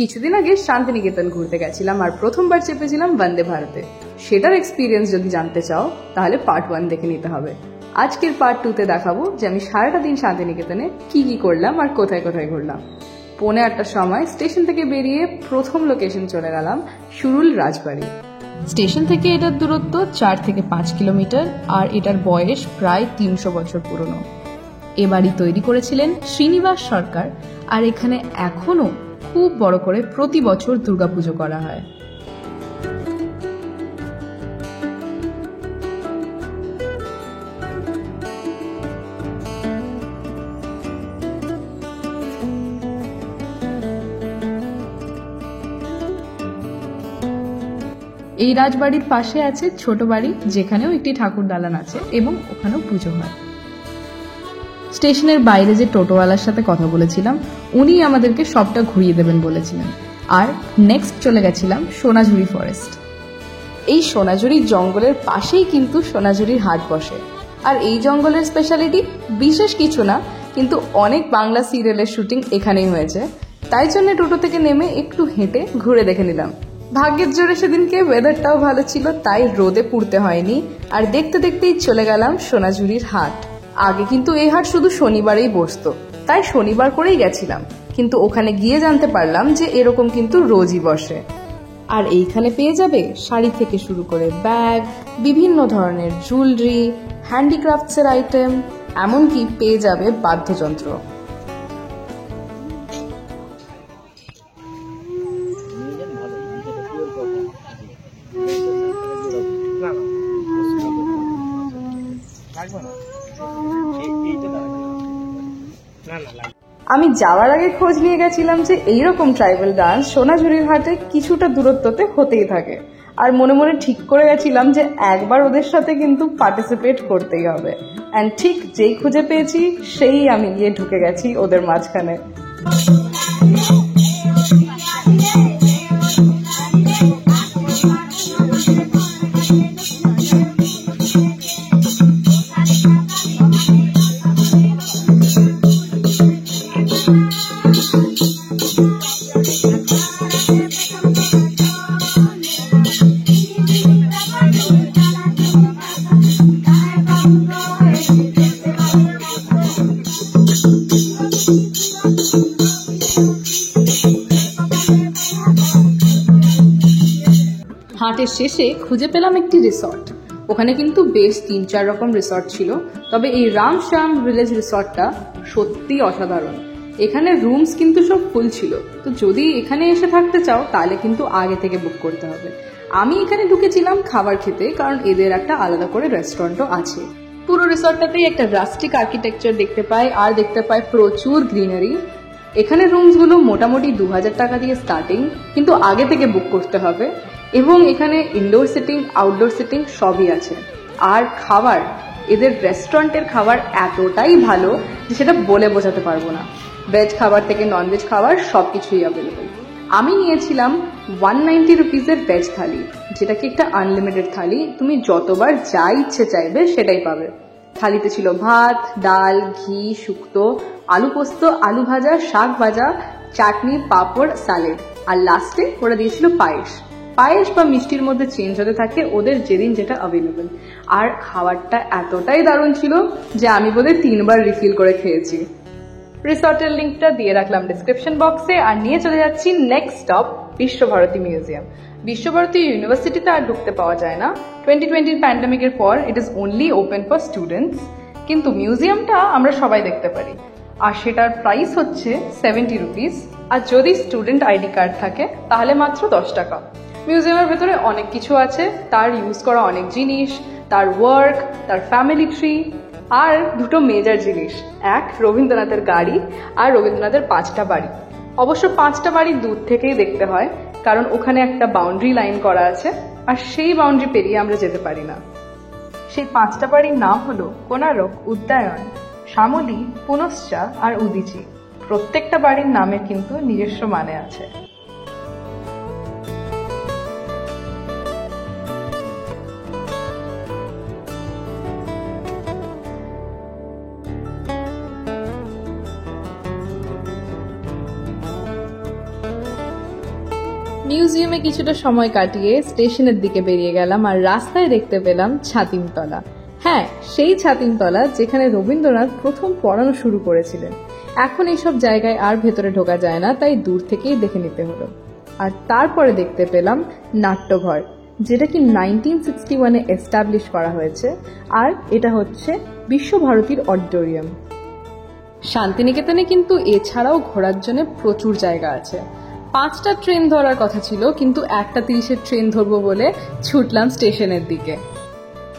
কিছুদিন আগে শান্তিনিকেতন ঘুরতে গেছিলাম আর প্রথমবার চেপেছিলাম বন্দে ভারতে। সেটার এক্সপিরিয়েন্স যদি জানতে চাও তাহলে পার্ট 1 দেখে নিতে হবে। আজকের পার্ট 2তে দেখাবো যে আমি সারাটা দিন শান্তিনিকেতনে কি কি করলাম আর কোথায় কোথায় ঘুরলাম। 8:30টার সময় স্টেশন থেকে বেরিয়ে প্রথম লোকেশন চলে গেলাম সুরুল রাজবাড়ি। স্টেশন থেকে এটার দূরত্ব 4 থেকে 5 কিলোমিটার আর এটার বয়স প্রায় 300 বছর পুরনো। এ বাড়ি তৈরি করেছিলেন শ্রীনিবাস সরকার আর এখানে এখনো খুব বড় করে প্রতি বছর দুর্গাপুজো করা হয়। এই রাজবাড়ির পাশে আছে ছোট বাড়ি, যেখানেও একটি ঠাকুর দালান আছে এবং ওখানেও পুজো হয়। স্টেশনের বাইরে যে টোটোওয়ালার সাথে কথা বলেছিলাম উনি আমাদেরকে সবটা ঘুরিয়ে দেবেন বলেছিলেন। আর নেক্সট চলে গেছিলাম সোনাঝুরি ফরেস্ট। এই সোনাঝুরির জঙ্গলের পাশেই কিন্তু সোনাঝুরির হাট বসে। আর এই জঙ্গলের স্পেশালিটি বিশেষ কিছু না, কিন্তু অনেক বাংলা সিরিয়ালের শুটিং এখানেই হয়েছে, তাই জন্য টোটো থেকে নেমে একটু হেঁটে ঘুরে দেখে নিলাম। ভাগ্যের জোরে সেদিনকে ওয়েদারটাও ভালো ছিল, তাই রোদে পুড়তে হয়নি। আর দেখতে দেখতেই চলে গেলাম সোনাঝুরির হাট। আগে কিন্তু এই হাট শুধু শনিবারেই বসতো, তাই শনিবার করেই গেছিলাম, কিন্তু ওখানে গিয়ে জানতে পারলাম যে এরকম কিন্তু রোজই বসে। আর এইখানে পেয়ে যাবে শাড়ি থেকে শুরু করে ব্যাগ, বিভিন্ন ধরনের জুয়েলারি, হ্যান্ডিক্রাফটসের আইটেম, এমনকি পেয়ে যাবে বাদ্যযন্ত্র। আমি যাওয়ার আগে খোঁজ নিয়ে গেছিলাম যে এইরকম ট্রাইবাল ডান্স সোনাঝুরির হাটে কিছুটা দূরত্বতে হতেই থাকে, আর মনে মনে ঠিক করে গেছিলাম যে একবার ওদের সাথে কিন্তু পার্টিসিপেট করতেই হবে। অ্যান্ড ঠিক যেই খুঁজে পেয়েছি সেই আমি গিয়ে ঢুকে গেছি ওদের মাঝখানে। হাটের শেষে খুঁজে পেলাম একটি রিসর্ট। ওখানে কিন্তু বেশ 3-4 রকম রিসর্ট ছিল, তবে এই রামশ্যাম ভিলেজ রিসর্টটা সত্যি অসাধারণ। এখানে রুমস কিন্তু সব ফুল ছিল, তো যদি এখানে এসে থাকতে চাও তাহলে কিন্তু আগে থেকে বুক করতে হবে। আমি এখানে ঢুকেছিলাম খাবার খেতে, কারণ এদের একটা আলাদা করে রেস্টুরেন্টও আছে। পুরো রিসর্টটাতেই একটা রাস্টিক আর্কিটেকচার দেখতে পাই আর দেখতে পাই প্রচুর গ্রিনারি। এখানে রুমসগুলো মোটামুটি 2000 টাকা দিয়ে স্টার্টিং, কিন্তু আগে থেকে বুক করতে হবে। এবং এখানে ইনডোর সিটিং, আউটডোর সিটিং সবই আছে। আর খাবার, এদের রেস্টুরেন্টের খাবার এতটাই ভালো যে সেটা বলে বোঝাতে পারবো না। ভেজ খাবার থেকে ননভেজ খাবার সবকিছুই অ্যাভেলেবল। আমি নিয়েছিলাম 190 রুপিসের ভেজ থালি, যেটা কি একটা আনলিমিটেড থালি, তুমি যতবার যা ইচ্ছে চাইবে সেটাই পাবে। থালিতে ছিল ভাত, ডাল, ঘি, শুক্তো, আলু পোস্ত, আলু ভাজা, শাক ভাজা, চাটনি, পাঁপড়, স্যালাড, আর লাস্টে ওরা দিয়েছিল পায়েস। পায়েস বা মিষ্টির মধ্যে চেঞ্জ হতে থাকে ওদের যেদিন যেটা অ্যাভেলেবল। আর খাবারটা এতটাই দারুণ ছিল যে আমি বোধহয় 3বার রিফিল করে খেয়েছি। রিসর্টের লিঙ্কটা দিয়ে রাখলাম ডিসক্রিপশন বক্সে। আর নিয়ে চলে যাচ্ছি next stop, Visva Bharati museum. Visva Bharati ইউনিভার্সিটিতে আর ঢুকতে পাওয়া যায় না, 2020 প্যান্ডেমিকের পর it is only open for students, কিন্তু মিউজিয়ামটা আমরা সবাই দেখতে পারি। আর সেটার প্রাইস হচ্ছে 70 রুপিস, আর যদি স্টুডেন্ট আইডি কার্ড থাকে তাহলে মাত্র 10 টাকা। মিউজিয়ামের ভেতরে অনেক কিছু আছে, তার ইউজ করা অনেক জিনিস, তার ওয়ার্ক, তার ফ্যামিলি ট্রি, আর 2টো মেজর জিনিস, এক রবীন্দ্রনাথের গাড়ি আর রবীন্দ্রনাথের 5টা বাড়ি। অবশ্য 5টা বাড়ি দূর থেকেই দেখতে হয়, কারণ ওখানে একটা বাউন্ডারি লাইন করা আছে আর সেই বাউন্ডারি পেরিয়ে আমরা যেতে পারি না। সেই 5টা বাড়ির নাম হলো কোনারক, উদ্যায়ন, শ্যামলী, পুনশ্চা আর উদিচি। প্রত্যেকটা বাড়ির নামের কিন্তু নিজস্ব মানে আছে। মিউজিয়ামে কিছুটা সময় কাটিয়ে স্টেশনের দিকে বেরিয়ে গেলাম আর রাস্তায় দেখতে পেলাম ছাতিমতলা। হ্যাঁ, সেই ছাতিমতলা যেখানে রবীন্দ্রনাথ প্রথম পড়ানো শুরু করেছিলেন। এখন এইসব জায়গায় আর ভেতরে ঢোকা যায় না, তাই দূর থেকেই দেখে নিতে হলো। আর তারপরে দেখতে পেলাম নাট্যঘর, যেটা কি 1961-এ এস্টাবলিশ করা হয়েছে, আর এটা হচ্ছে বিশ্বভারতীর অডিটোরিয়াম। শান্তিনিকেতনে কিন্তু এছাড়াও ঘোরার জন্য প্রচুর জায়গা আছে। 5টা ট্রেন ধরার কথা ছিল, কিন্তু 1:30-এর ট্রেন ধরবো বলে ছুটলাম স্টেশনের দিকে।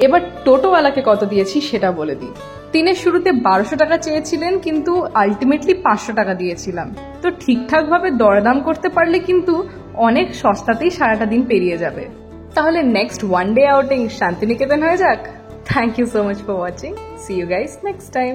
এবার টোটোওয়ালাকে কত দিয়েছি সেটা বলে দিই। দিনের শুরুতে 1200 টাকা চেয়েছিলেন, কিন্তু আলটিমেটলি 500 টাকা দিয়েছিলাম। তো ঠিকঠাকভাবে দরদাম করতে পারলে কিন্তু অনেক সস্তাতেই সারাটা দিন পেরিয়ে যাবে। তাহলে next one day outing Santiniketan হয়ে যাক। Thank you so much for watching. See you guys next time.